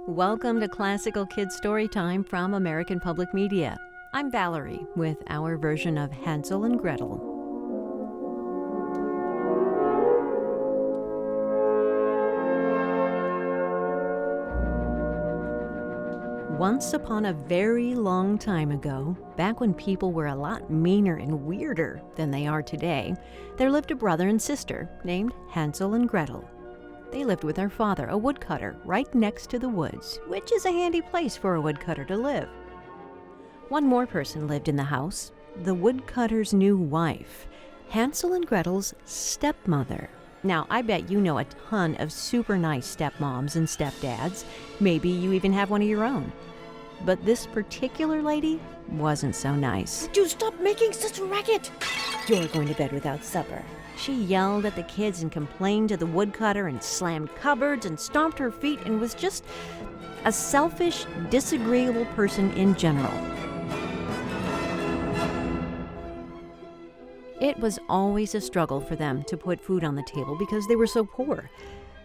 Welcome to Classical Kids Storytime from American Public Media. I'm Valerie with our version of Hansel and Gretel. Once upon a very long time ago, back when people were a lot meaner and weirder than they are today, there lived a brother and sister named Hansel and Gretel. They lived with their father, a woodcutter, right next to the woods, which is a handy place for a woodcutter to live. One more person lived in the house, the woodcutter's new wife, Hansel and Gretel's stepmother. Now, I bet you know a ton of super nice stepmoms and stepdads. Maybe you even have one of your own. But this particular lady wasn't so nice. Would you stop making such a racket? You're going to bed without supper. She yelled at the kids and complained to the woodcutter and slammed cupboards and stomped her feet and was just a selfish, disagreeable person in general. It was always a struggle for them to put food on the table because they were so poor.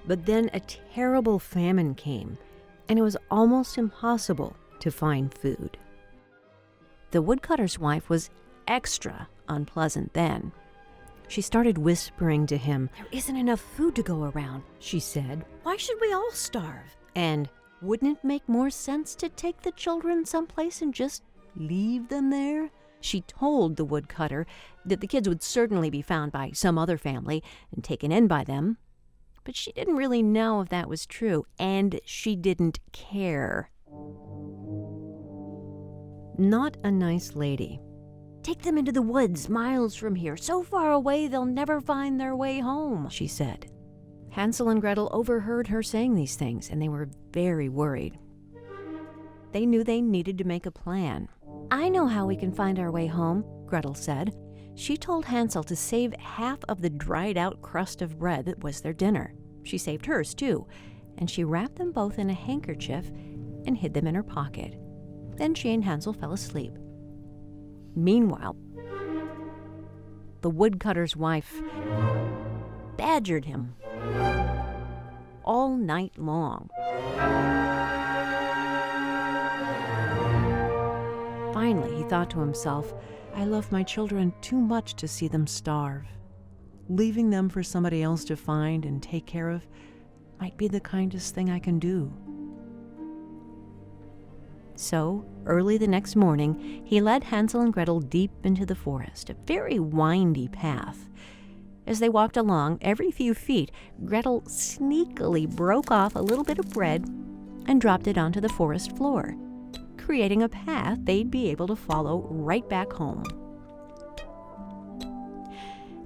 But then a terrible famine came, and it was almost impossible to find food. The woodcutter's wife was extra unpleasant then. She started whispering to him, "There isn't enough food to go around," she said. "Why should we all starve?" And wouldn't it make more sense to take the children someplace and just leave them there? She told the woodcutter that the kids would certainly be found by some other family and taken in by them. But she didn't really know if that was true, and she didn't care. Not a nice lady. "Take them into the woods, miles from here, so far away they'll never find their way home," she said. Hansel and Gretel overheard her saying these things, and they were very worried. They knew they needed to make a plan. "I know how we can find our way home," Gretel said. She told Hansel to save half of the dried-out crust of bread that was their dinner. She saved hers, too, and she wrapped them both in a handkerchief and hid them in her pocket. Then she and Hansel fell asleep. Meanwhile, the woodcutter's wife badgered him all night long. Finally, he thought to himself, "I love my children too much to see them starve. Leaving them for somebody else to find and take care of might be the kindest thing I can do." So, early the next morning, he led Hansel and Gretel deep into the forest, a very windy path. As they walked along, every few feet, Gretel sneakily broke off a little bit of bread and dropped it onto the forest floor, creating a path they'd be able to follow right back home.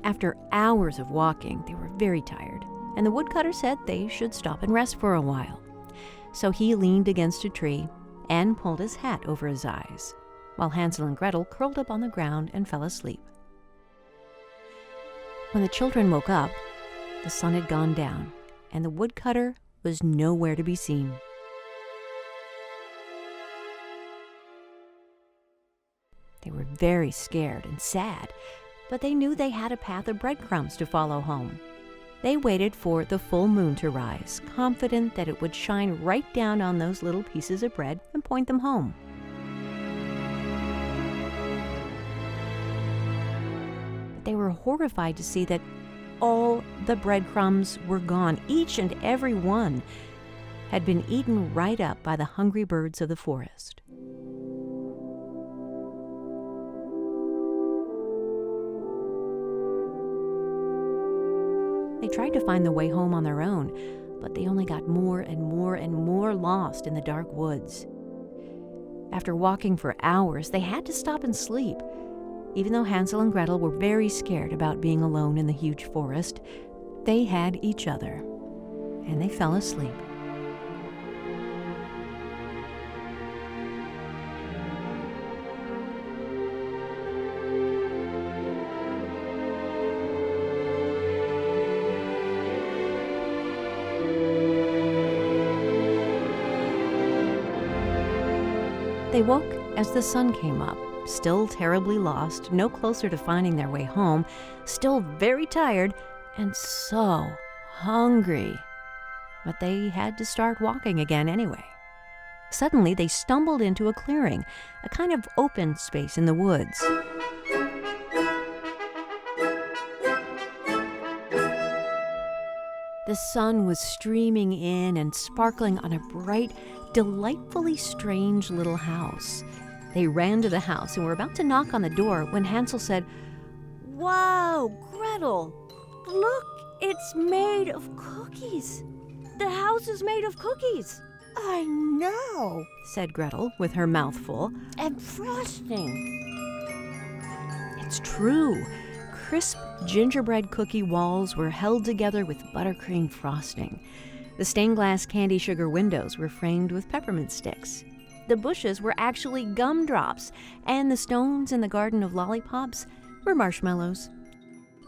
After hours of walking, they were very tired, and the woodcutter said they should stop and rest for a while. So he leaned against a tree and pulled his hat over his eyes, while Hansel and Gretel curled up on the ground and fell asleep. When the children woke up, the sun had gone down, and the woodcutter was nowhere to be seen. They were very scared and sad, but they knew they had a path of breadcrumbs to follow home. They waited for the full moon to rise, confident that it would shine right down on those little pieces of bread and point them home. But they were horrified to see that all the breadcrumbs were gone. Each and every one had been eaten right up by the hungry birds of the forest. They tried to find the way home on their own, but they only got more and more and more lost in the dark woods. After walking for hours, they had to stop and sleep. Even though Hansel and Gretel were very scared about being alone in the huge forest, they had each other, and they fell asleep. They woke as the sun came up, still terribly lost, no closer to finding their way home, still very tired, and so hungry. But they had to start walking again anyway. Suddenly, they stumbled into a clearing, a kind of open space in the woods. The sun was streaming in and sparkling on a bright, delightfully strange little house. They ran to the house and were about to knock on the door when Hansel said, Whoa, Gretel! Look, it's made of cookies. The house is made of cookies. I know, said Gretel with her mouth full. And frosting. It's true. Crisp gingerbread cookie walls were held together with buttercream frosting. The stained glass candy sugar windows were framed with peppermint sticks. The bushes were actually gumdrops, and the stones in the garden of lollipops were marshmallows.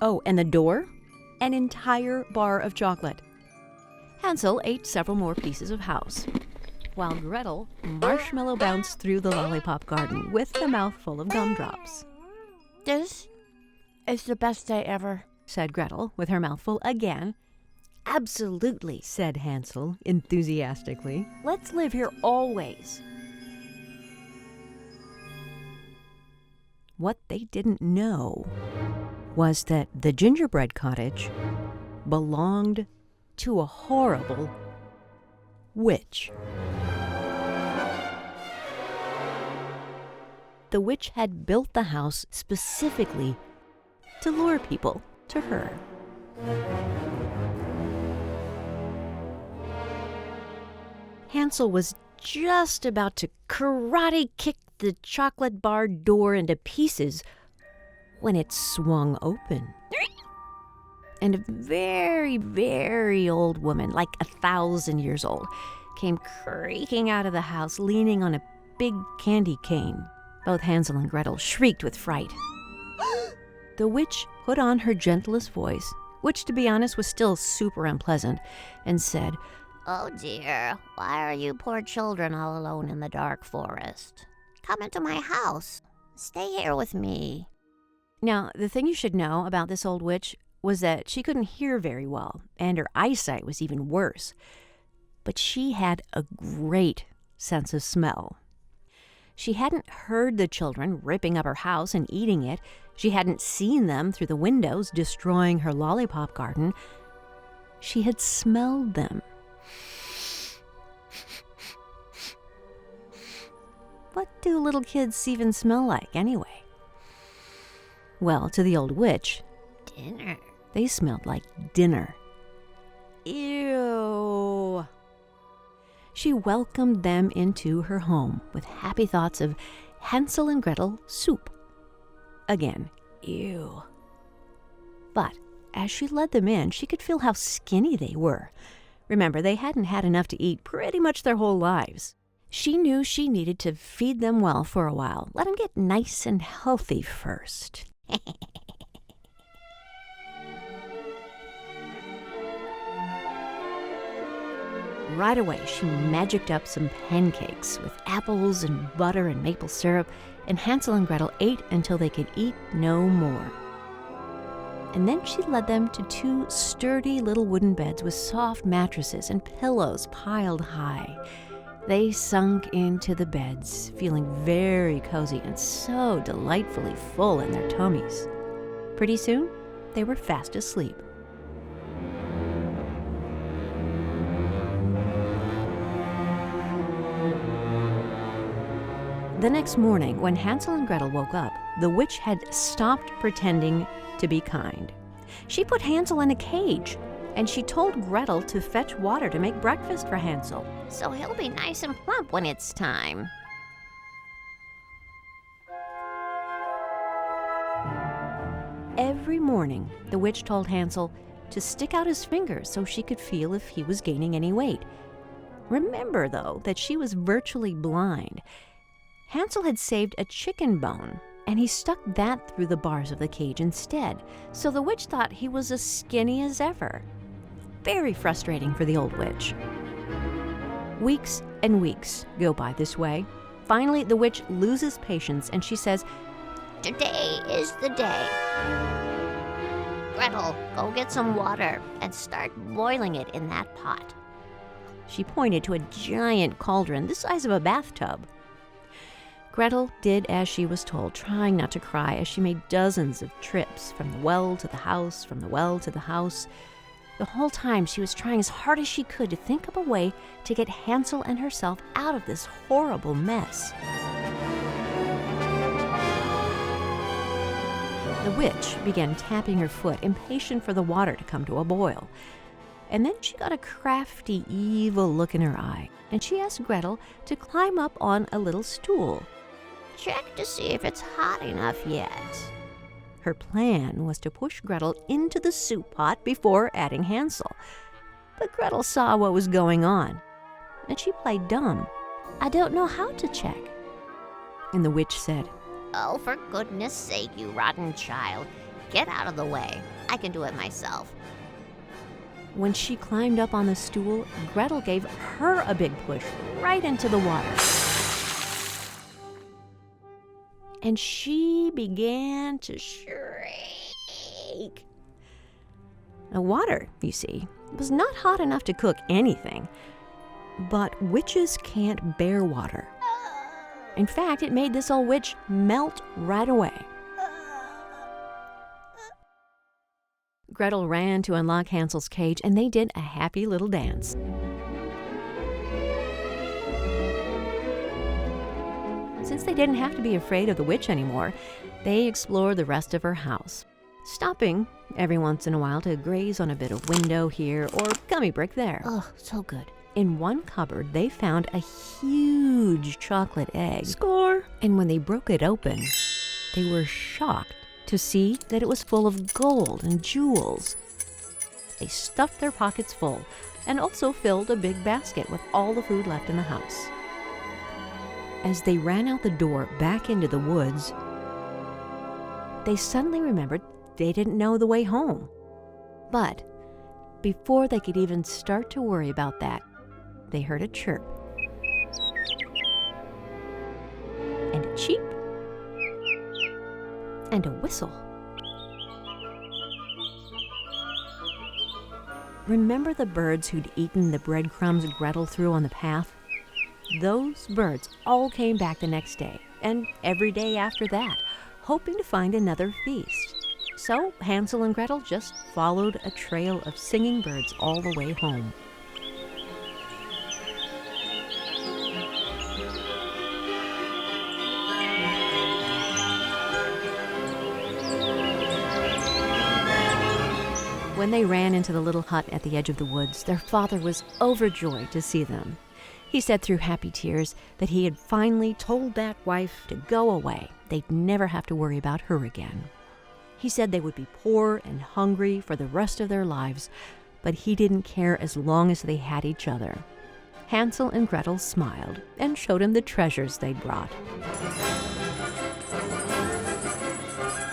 Oh, and the door? An entire bar of chocolate. Hansel ate several more pieces of house, while Gretel marshmallow bounced through the lollipop garden with a mouthful of gumdrops. This is the best day ever, said Gretel with her mouthful again. Absolutely, said Hansel enthusiastically. Let's live here always. What they didn't know was that the gingerbread cottage belonged to a horrible witch. The witch had built the house specifically to lure people to her. Hansel was just about to karate kick the chocolate bar door into pieces when it swung open. And a very, very old woman, like 1,000 years old, came creaking out of the house, leaning on a big candy cane. Both Hansel and Gretel shrieked with fright. The witch put on her gentlest voice, which, to be honest, was still super unpleasant, and said, "Oh dear, why are you poor children all alone in the dark forest? Come into my house. Stay here with me." Now, the thing you should know about this old witch was that she couldn't hear very well, and her eyesight was even worse. But she had a great sense of smell. She hadn't heard the children ripping up her house and eating it. She hadn't seen them through the windows destroying her lollipop garden. She had smelled them. What do little kids even smell like, anyway? Well, to the old witch, Dinner. they smelled like dinner. Ew. She welcomed them into her home with happy thoughts of Hansel and Gretel soup. Again, ew. But as she led them in, she could feel how skinny they were. Remember, they hadn't had enough to eat pretty much their whole lives. She knew she needed to feed them well for a while. Let them get nice and healthy first. Right away, she magicked up some pancakes with apples and butter and maple syrup, and Hansel and Gretel ate until they could eat no more. And then she led them to 2 sturdy little wooden beds with soft mattresses and pillows piled high. They sunk into the beds, feeling very cozy and so delightfully full in their tummies. Pretty soon, they were fast asleep. The next morning, when Hansel and Gretel woke up, the witch had stopped pretending to be kind. She put Hansel in a cage, and she told Gretel to fetch water to make breakfast for Hansel. So he'll be nice and plump when it's time. Every morning, the witch told Hansel to stick out his fingers so she could feel if he was gaining any weight. Remember, though, that she was virtually blind. Hansel had saved a chicken bone, and he stuck that through the bars of the cage instead, so the witch thought he was as skinny as ever. Very frustrating for the old witch. Weeks and weeks go by this way. Finally, the witch loses patience, and she says, Today is the day. Gretel, go get some water and start boiling it in that pot. She pointed to a giant cauldron the size of a bathtub. Gretel did as she was told, trying not to cry as she made dozens of trips from the well to the house, from the well to the house. The whole time she was trying as hard as she could to think of a way to get Hansel and herself out of this horrible mess. The witch began tapping her foot, impatient for the water to come to a boil. And then she got a crafty, evil look in her eye, and she asked Gretel to climb up on a little stool. Check to see if it's hot enough yet. Her plan was to push Gretel into the soup pot before adding Hansel. But Gretel saw what was going on, and she played dumb. I don't know how to check. And the witch said, Oh, for goodness sake, you rotten child. Get out of the way. I can do it myself. When she climbed up on the stool, Gretel gave her a big push right into the water. And she began to shriek. The water, you see, was not hot enough to cook anything. But witches can't bear water. In fact, it made this old witch melt right away. Gretel ran to unlock Hansel's cage, and they did a happy little dance. Since they didn't have to be afraid of the witch anymore, they explored the rest of her house, stopping every once in a while to graze on a bit of window here or gummy brick there. Oh, so good. In one cupboard, they found a huge chocolate egg. Score! And when they broke it open, they were shocked to see that it was full of gold and jewels. They stuffed their pockets full and also filled a big basket with all the food left in the house. As they ran out the door back into the woods, they suddenly remembered they didn't know the way home. But before they could even start to worry about that, they heard a chirp and a cheep and a whistle. Remember the birds who'd eaten the breadcrumbs Gretel threw on the path? Those birds all came back the next day, and every day after that, hoping to find another feast. So Hansel and Gretel just followed a trail of singing birds all the way home. When they ran into the little hut at the edge of the woods, their father was overjoyed to see them. He said through happy tears that he had finally told that wife to go away. They'd never have to worry about her again. He said they would be poor and hungry for the rest of their lives, but he didn't care as long as they had each other. Hansel and Gretel smiled and showed him the treasures they'd brought.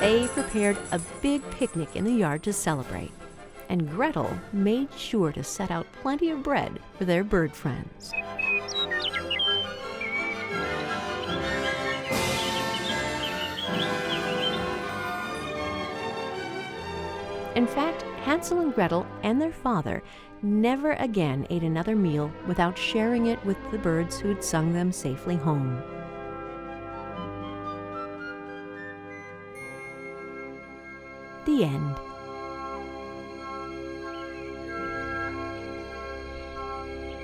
They prepared a big picnic in the yard to celebrate, and Gretel made sure to set out plenty of bread for their bird friends. In fact, Hansel and Gretel and their father never again ate another meal without sharing it with the birds who'd sung them safely home. The end.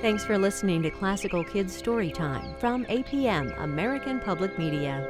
Thanks for listening to Classical Kids Storytime from APM, American Public Media.